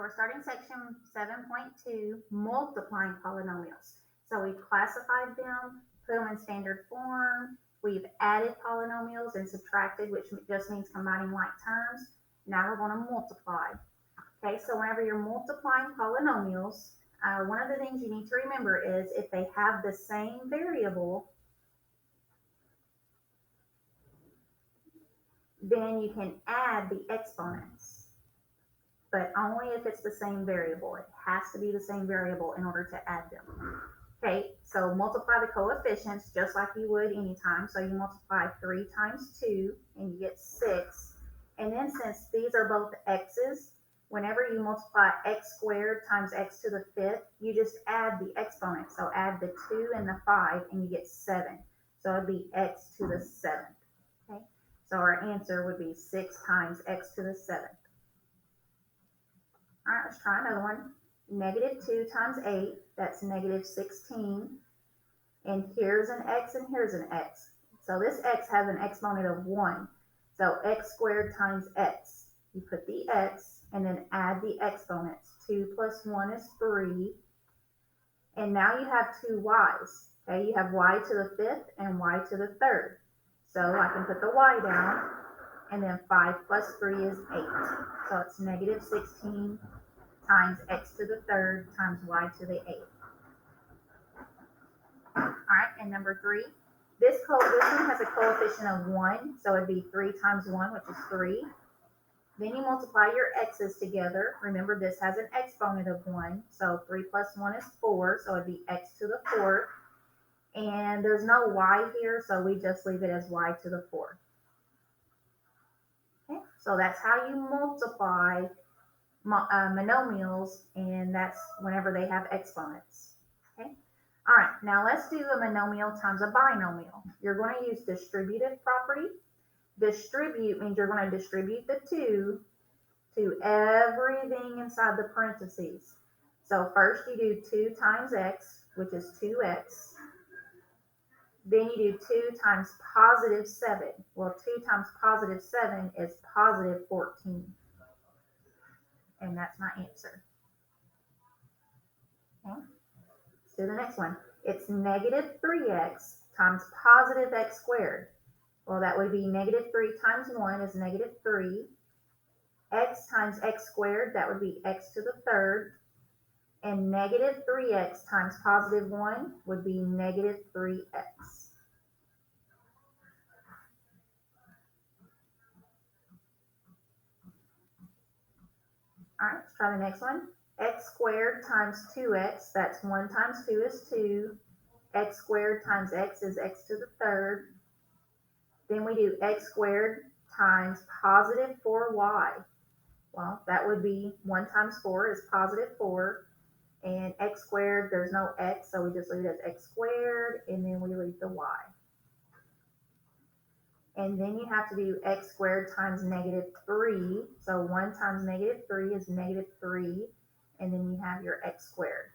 we're starting section 7.2, multiplying polynomials. So we've classified them, put them in standard form. We've added polynomials and subtracted, which just means combining like terms. Now we're going to multiply. Okay, so whenever you're multiplying polynomials, one of the things you need to remember is if they have the same variable, then you can add the exponents, but only if it's the same variable. It has to be the same variable in order to add them. Okay, so multiply the coefficients just like you would anytime. So you multiply 3 times 2 and you get 6. And then since these are both x's, whenever you multiply x squared times x to the 5th, you just add the exponent. So add the 2 and the 5 and you get 7. So it'd be x to the 7th. Okay, so our answer would be 6 times x to the 7th. All right, let's try another one. Negative 2 times 8, that's negative 16. And here's an x and here's an x. So this x has an exponent of 1. So x squared times x. You put the x and then add the exponents. 2 plus 1 is 3. And now you have 2 y's. Okay, you have y to the 5th and y to the 3rd. So I can put the y down. And then 5 plus 3 is 8. So it's negative 16 times x to the 3rd times y to the 8th. All right, and number 3. This one has a coefficient of 1, so it'd be 3 times 1, which is 3. Then you multiply your x's together. Remember, this has an exponent of 1, so 3 plus 1 is 4, so it'd be x to the 4th. And there's no y here, so we just leave it as y to the 4th. Okay, so that's how you multiply monomials, and that's whenever they have exponents. Okay. All right, now let's do a monomial times a binomial. You're going to use distributive property. Distribute means you're going to distribute the 2 to everything inside the parentheses. So first you do 2 times x, which is 2x. Then you do 2 times positive 7. Well, 2 times positive 7 is positive 14. And that's my answer. Okay. Let's do the next one. It's negative 3x times positive x squared. Well, that would be negative 3 times 1 is negative 3. X times x squared, that would be x to the 3rd. And negative 3x times positive 1 would be negative 3x. All right, let's try the next one. X squared times 2x, that's 1 times 2 is 2. X squared times x is x to the 3rd. Then we do x squared times positive 4y. Well, that would be 1 times 4 is positive 4. And x squared, there's no x, so we just leave it as x squared, and then we leave the y. And then you have to do x squared times negative 3. So 1 times negative 3 is negative 3. And then you have your x squared.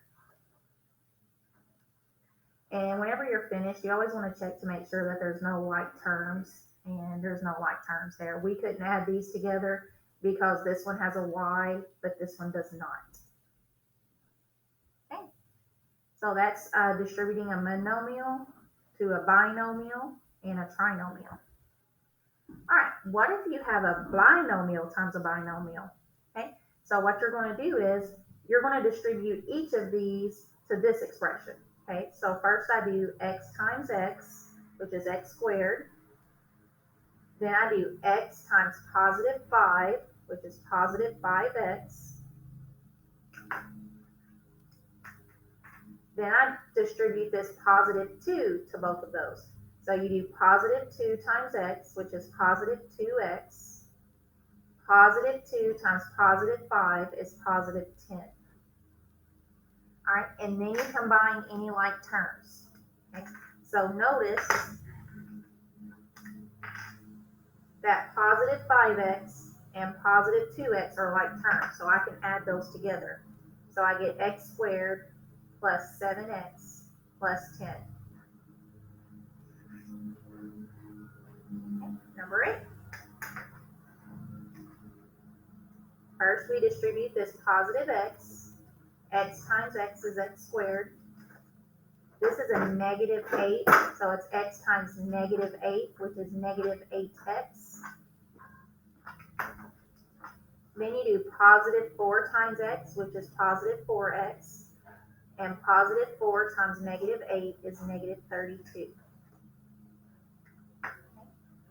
And whenever you're finished, you always want to check to make sure that there's no like terms. And there's no like terms there. We couldn't add these together because this one has a y, but this one does not. Okay. So that's distributing a monomial to a binomial and a trinomial. All right, what if you have a binomial times a binomial? Okay, so what you're going to do is you're going to distribute each of these to this expression. Okay, so first I do x times x, which is x squared. Then I do x times positive 5, which is positive 5x. Then I distribute this positive 2 to both of those. So you do positive 2 times x, which is positive 2x. Positive 2 times positive 5 is positive 10. All right, and then you combine any like terms. Okay? So notice that positive 5x and positive 2x are like terms, so I can add those together. So I get x squared plus 7x plus 10. Okay, number 8. First, we distribute this positive x. X times x is x squared. This is a negative 8, so it's x times negative 8, which is negative 8x. Then you do positive 4 times x, which is positive 4x. And positive 4 times negative 8 is negative 32.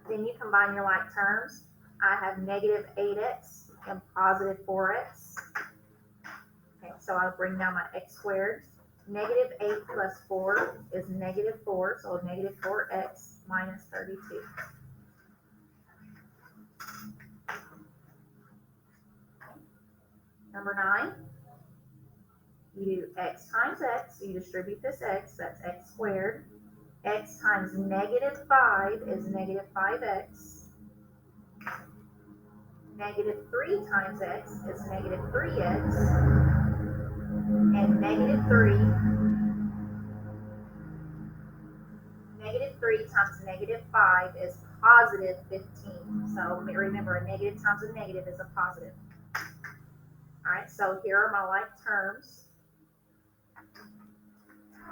Then you combine your like terms. I have negative 8x and positive 4x. Okay, so I'll bring down my x squared. Negative 8 plus 4 is negative 4, so negative 4x minus 32. Number 9, you do x times x, so you distribute this x, that's x squared. X times negative 5 is negative 5x. Negative 3 times x is negative 3x. And negative 3 times negative 5 is positive 15. So remember, a negative times a negative is a positive. All right, so here are my like terms.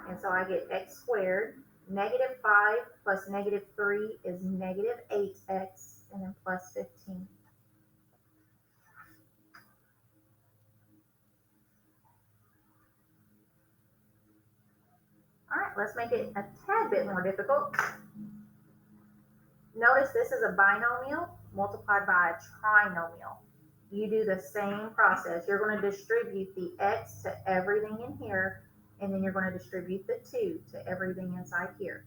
And so I get x squared. Negative 5 plus negative 3 is negative 8x, and then plus 15. All right, let's make it a tad bit more difficult. Notice this is a binomial multiplied by a trinomial. You do the same process. You're going to distribute the x to everything in here, and then you're going to distribute the 2 to everything inside here.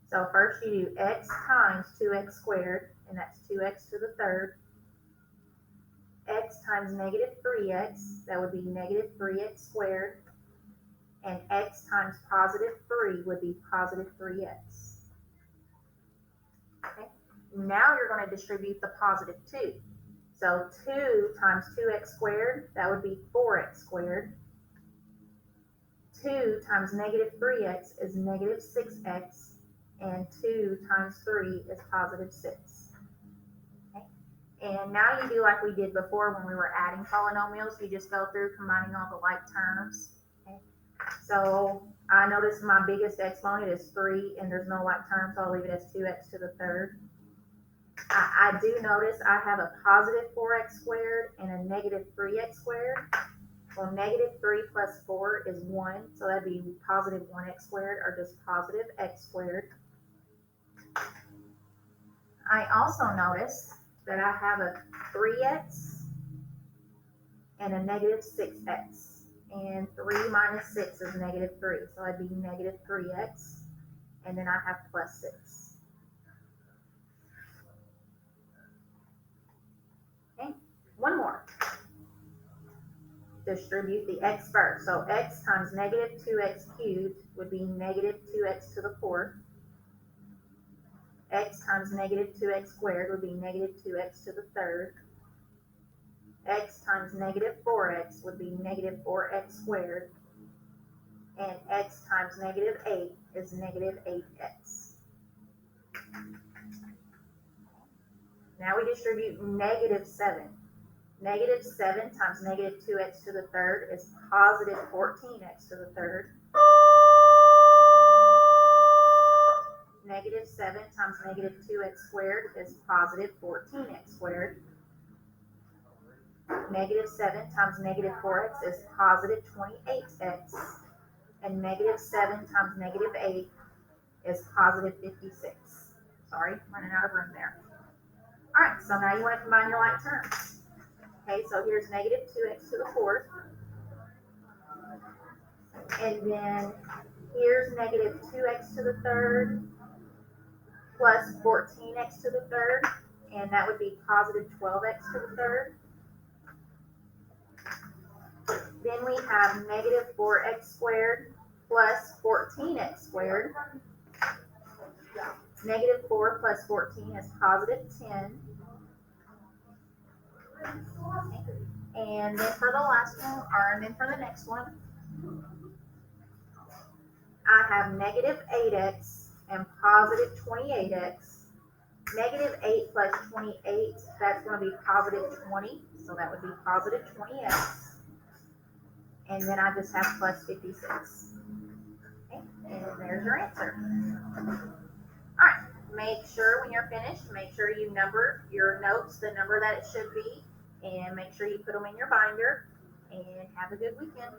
So first you do x times 2x squared, and that's 2x to the third. X times negative 3x, that would be negative 3x squared. And x times positive 3 would be positive 3x. Okay. Now you're going to distribute the positive 2. So 2 times 2x squared, that would be 4x squared. 2 times negative 3x is negative 6x. And 2 times 3 is positive 6. Okay. And now you do like we did before when we were adding polynomials. You just go through combining all the like terms. Okay. So I notice my biggest exponent is 3, and there's no like term, so I'll leave it as 2x to the third. I do notice I have a positive 4x squared and a negative 3x squared. Well, negative 3 plus 4 is 1, so that'd be positive 1x squared, or just positive x squared. I also notice that I have a 3x and a negative 6x. And 3 minus 6 is negative 3, so I'd be negative 3x. And then I have plus 6. Okay, one more. Distribute the x first. So x times negative 2x cubed would be negative 2x to the fourth. X times negative 2x squared would be negative 2x to the third. X times negative 4x would be negative 4x squared. And x times negative 8 is negative 8x. Now we distribute negative 7. Negative 7 times negative 2x to the third is positive 14x to the third. Negative 7 times negative 2x squared is positive 14x squared. Negative 7 times negative 4x is positive 28x. And negative 7 times negative 8 is positive 56. Sorry, running out of room there. All right, so now you want to combine your like terms. Okay, so here's negative 2x to the fourth. And then here's negative 2x to the third plus 14x to the third. And that would be positive 12x to the third. Then we have negative 4x squared plus 14x squared. Negative 4 plus 14 is positive 10. And then for the last one, and then for the next one, I have negative 8x and positive 28x. Negative 8 plus 28, that's going to be positive 20. So that would be positive 20x. And then I just have plus 56. Okay, and there's your answer. All right, make sure when you're finished, make sure you number your notes, the number that it should be, and make sure you put them in your binder, and have a good weekend.